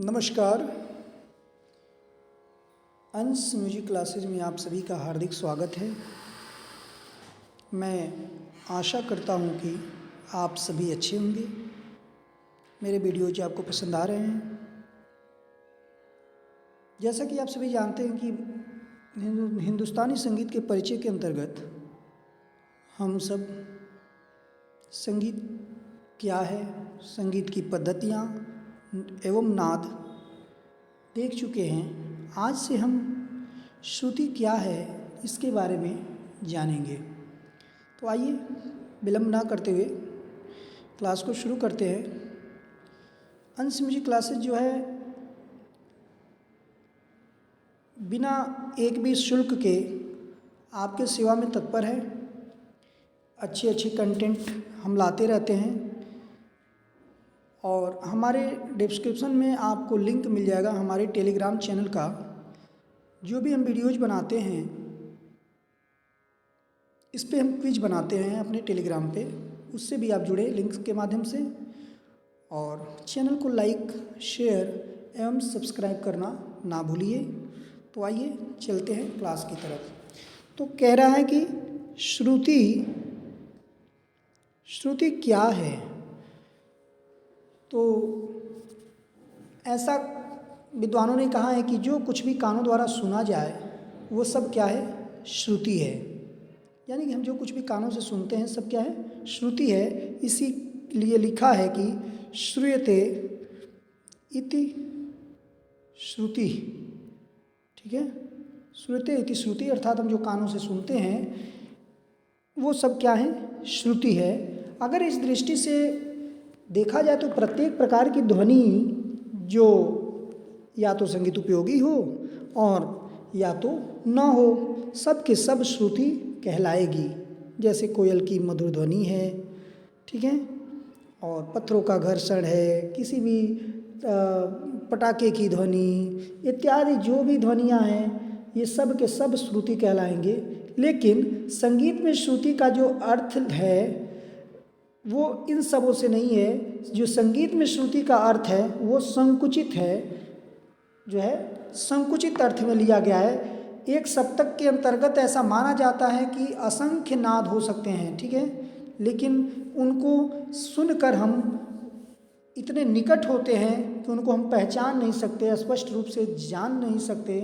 नमस्कार। अंश music classes में आप सभी का हार्दिक स्वागत है। मैं आशा करता हूँ कि आप सभी अच्छे होंगे। मेरे वीडियोज आपको पसंद आ रहे हैं। जैसा कि आप सभी जानते हैं कि हिंदुस्तानी संगीत के परिचय के अंतर्गत हम सब संगीत क्या है, संगीत की पद्धतियाँ एवं नाद देख चुके हैं। आज से हम श्रुति क्या है इसके बारे में जानेंगे। तो आइए विलंब ना करते हुए क्लास को शुरू करते हैं। अंश म्यूजिक क्लासेस जो है बिना एक भी शुल्क के आपके सेवा में तत्पर है। अच्छे कंटेंट हम लाते रहते हैं और हमारे डिस्क्रिप्शन में आपको लिंक मिल जाएगा हमारे टेलीग्राम चैनल का। जो भी हम वीडियोज बनाते हैं इस पे हम क्विज बनाते हैं अपने टेलीग्राम पे, उससे भी आप जुड़े लिंक के माध्यम से। और चैनल को लाइक, शेयर एवं सब्सक्राइब करना ना भूलिए। तो आइए चलते हैं क्लास की तरफ। तो कह रहा है कि श्रुति क्या है। तो ऐसा विद्वानों ने कहा है कि जो कुछ भी कानों द्वारा सुना जाए वो सब क्या है, श्रुति है। यानी कि हम जो कुछ भी कानों से सुनते हैं सब क्या है, श्रुति है। इसी लिए लिखा है कि श्रूयते इति श्रुति। ठीक है, श्रूयते इति श्रुति, अर्थात हम जो कानों से सुनते हैं वो सब क्या है, श्रुति है। अगर इस दृष्टि से देखा जाए तो प्रत्येक प्रकार की ध्वनि जो या तो संगीत उपयोगी हो और या तो ना हो, सब के सब श्रुति कहलाएगी। जैसे कोयल की मधुर ध्वनि है, ठीक है, और पत्थरों का घर्षण है, किसी भी पटाखे की ध्वनि इत्यादि जो भी ध्वनियाँ हैं ये सब के सब श्रुति कहलाएंगे। लेकिन संगीत में श्रुति का जो अर्थ है वो इन सबों से नहीं है। जो संगीत में श्रुति का अर्थ है वो संकुचित है, जो है संकुचित अर्थ में लिया गया है। एक सप्तक के अंतर्गत ऐसा माना जाता है कि असंख्य नाद हो सकते हैं, ठीक है, लेकिन उनको सुनकर हम इतने निकट होते हैं कि उनको हम पहचान नहीं सकते, स्पष्ट रूप से जान नहीं सकते।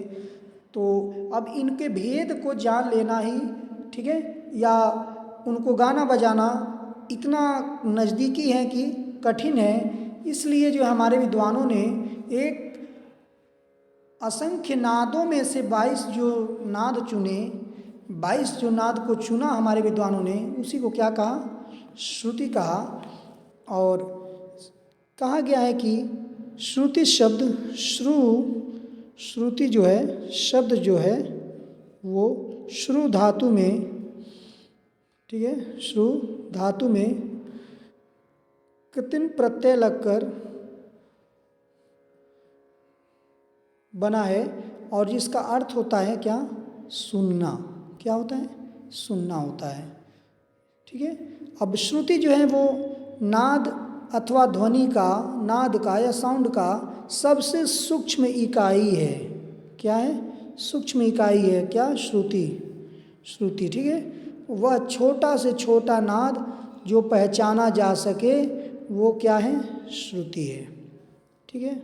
तो अब इनके भेद को जान लेना ही, ठीक है, या उनको गाना बजाना इतना नज़दीकी है कि कठिन है। इसलिए जो हमारे विद्वानों ने एक असंख्य नादों में से 22 जो नाद चुने, 22 जो नाद को चुना हमारे विद्वानों ने, उसी को क्या कहा, श्रुति कहा। और कहा गया है कि श्रुति शब्द श्रुति जो है शब्द जो है वो श्रु धातु में, ठीक है, श्रु धातु में कृतिन प्रत्यय लगकर बना है और जिसका अर्थ होता है क्या, सुनना। क्या होता है, सुनना होता है, ठीक है। अब श्रुति जो है वो नाद अथवा ध्वनि का, नाद का या साउंड का सबसे सूक्ष्म इकाई है। क्या है, सूक्ष्म इकाई है क्या, श्रुति, ठीक है। वह छोटा से छोटा नाद जो पहचाना जा सके वो क्या है, श्रुति है, ठीक है।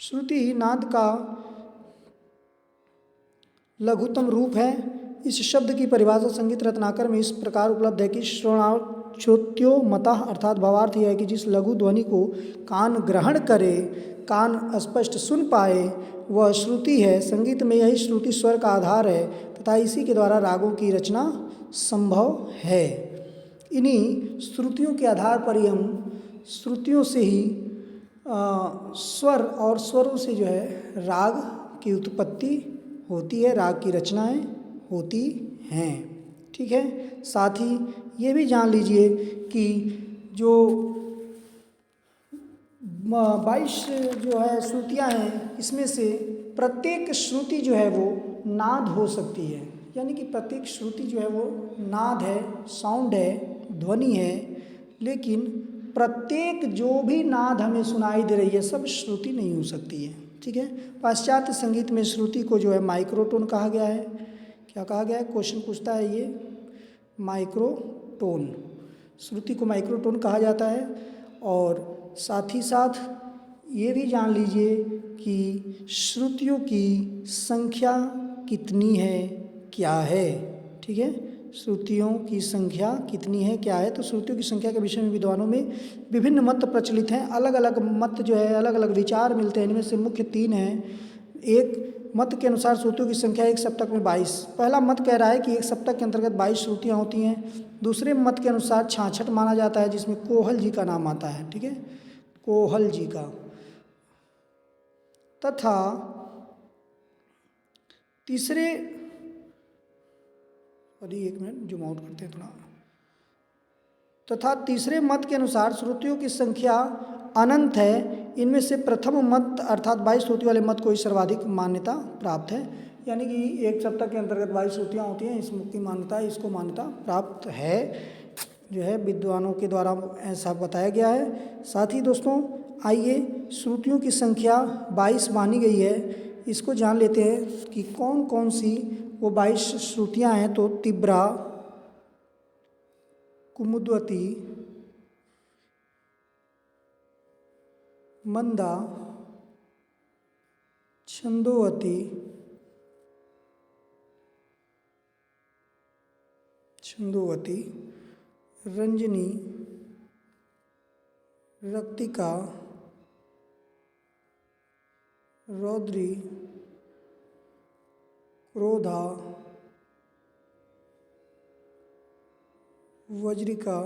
श्रुति ही नाद का लघुतम रूप है। इस शब्द की परिभाषा संगीत रत्नाकर में इस प्रकार उपलब्ध है कि श्रोत्यो मतः, अर्थात भावार्थ यह है कि जिस लघु ध्वनि को कान ग्रहण करे, कान स्पष्ट सुन पाए, वह श्रुति है। संगीत में यही श्रुति स्वर का आधार है तथा इसी के द्वारा रागों की रचना संभव है। इन्हीं श्रुतियों के आधार पर ही हम श्रुतियों से ही स्वर और स्वरों से जो है राग की उत्पत्ति होती है, राग की रचनाएं होती हैं, ठीक है। साथ ही ये भी जान लीजिए कि जो 22 जो है श्रुतियाँ हैं इसमें से प्रत्येक श्रुति जो है वो नाद हो सकती है। यानी कि प्रत्येक श्रुति जो है वो नाद है, साउंड है, ध्वनि है। लेकिन प्रत्येक जो भी नाद हमें सुनाई दे रही है सब श्रुति नहीं हो सकती है, ठीक है। पाश्चात्य संगीत में श्रुति को जो है माइक्रोटोन कहा गया है। क्या कहा गया है? क्वेश्चन पूछता है ये, माइक्रोटोन, श्रुति को माइक्रोटोन कहा जाता है। और साथ ही साथ ये भी जान लीजिए कि श्रुतियों की संख्या कितनी है, क्या है, ठीक है। श्रुतियों की संख्या कितनी है, क्या है? तो श्रुतियों की संख्या के विषय में विद्वानों में विभिन्न मत प्रचलित हैं। अलग अलग मत जो है, अलग अलग विचार मिलते हैं। इनमें से मुख्य 3 हैं। एक मत के अनुसार श्रुतियों की संख्या एक सप्तक में 22। पहला मत कह रहा है कि एक सप्तक के अंतर्गत 22 श्रुतियाँ होती हैं। दूसरे मत के अनुसार 66 माना जाता है, जिसमें कोहल जी का नाम आता है, ठीक है, कोहल जी का। तथा तीसरे, अरे एक मिनट जूम आउट करते हैं थोड़ा। तथा तीसरे मत के अनुसार श्रुतियों की संख्या अनंत है। इनमें से प्रथम मत अर्थात 22 श्रुति वाले मत को ही सर्वाधिक मान्यता प्राप्त है। यानी कि एक सप्तक के अंतर्गत 22 श्रुतियाँ होती हैं, इसकी मान्यता, इसको मान्यता प्राप्त है, जो है विद्वानों के द्वारा ऐसा बताया गया है। साथ ही दोस्तों आइए, श्रुतियों की संख्या 22 मानी गई है, इसको जान लेते हैं कि कौन कौन सी वो 22 श्रुतियाँ हैं। तो तिब्रा, कुमुद्वती, मंदा, छंदोवती, रंजनी, रक्तिका, रौद्री, क्रोधा, वज्रिका,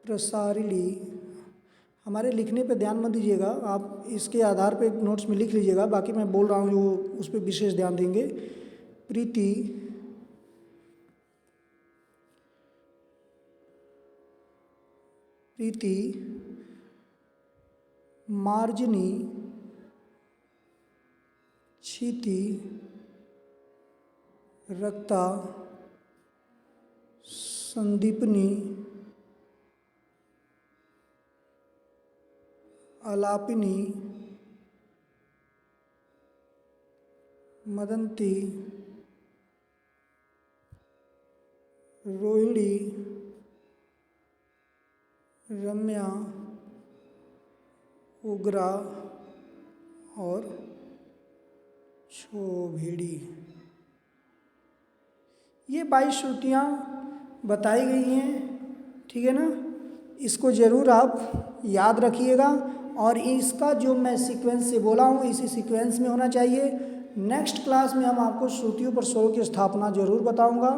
प्रसारिली। हमारे लिखने पे ध्यान मत दीजिएगा, आप इसके आधार पे नोट्स में लिख लीजिएगा, बाकी मैं बोल रहा हूँ जो उस पर विशेष ध्यान देंगे। प्रीति, मार्जनी, क्षिति, रक्ता, संदीपनी, अलापिनी, मदंती, रोहिणी, रम्या, उग्रा और छोभिड़ी। ये 22 श्रुतियाँ बताई गई हैं, ठीक है ना। इसको ज़रूर आप याद रखिएगा और इसका जो मैं सीक्वेंस से बोला हूँ इसी सीक्वेंस में होना चाहिए। नेक्स्ट क्लास में हम आपको श्रुतियों पर स्वरों की स्थापना जरूर बताऊँगा।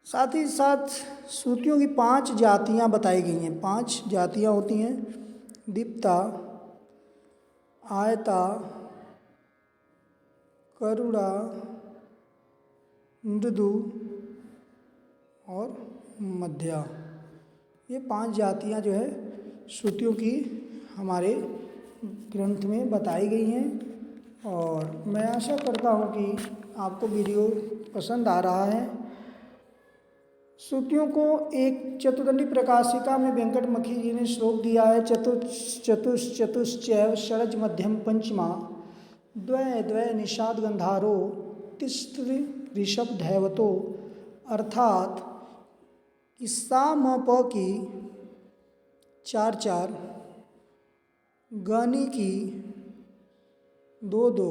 साथ ही साथ श्रुतियों की 5 जातियाँ बताई गई हैं। 5 जातियाँ होती हैं: दीप्ता, आयता, करुणा, मृदु और मध्या। ये 5 जातियाँ जो है श्रुतियों की हमारे ग्रंथ में बताई गई हैं। और मैं आशा करता हूँ कि आपको वीडियो पसंद आ रहा है। श्रुतियों को एक चतुर्दंडी प्रकाशिका में वेंकट मखी जी ने श्लोक दिया है: चतुश्चैव षडज मध्यम पंचमा, द्वय द्वय निषाद गंधारो, तिस्त्र ऋषभ धैवतो। अर्थात सा म प की 4-4, गनी की 2-2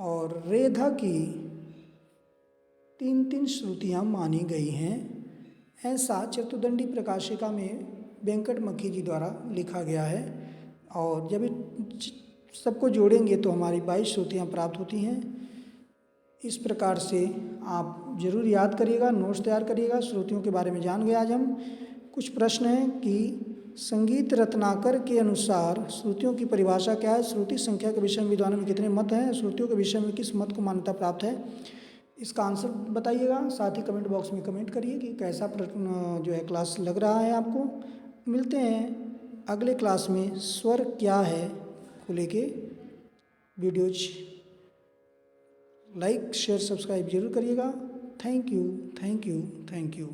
और रेधा की 3-3 श्रुतियाँ मानी गई हैं। ऐसा चतुर्दंडी प्रकाशिका में वेंकट मखी जी द्वारा लिखा गया है। और जब सबको जोड़ेंगे तो हमारी 22 श्रुतियाँ प्राप्त होती हैं। इस प्रकार से आप ज़रूर याद करिएगा, नोट्स तैयार करिएगा। श्रुतियों के बारे में जान गए आज हम। कुछ प्रश्न हैं कि संगीत रत्नाकर के अनुसार श्रुतियों की परिभाषा क्या है? श्रुति संख्या के विषय में विद्वानों में कितने मत हैं? श्रुतियों के विषय में किस मत को मान्यता प्राप्त है? इसका आंसर बताइएगा। साथ ही कमेंट बॉक्स में कमेंट करिए कि कैसा जो है क्लास लग रहा है आपको। मिलते हैं अगले क्लास में स्वर क्या है को लेके वीडियोज। लाइक शेयर सब्सक्राइब जरूर करिएगा। Thank you, thank you, thank you.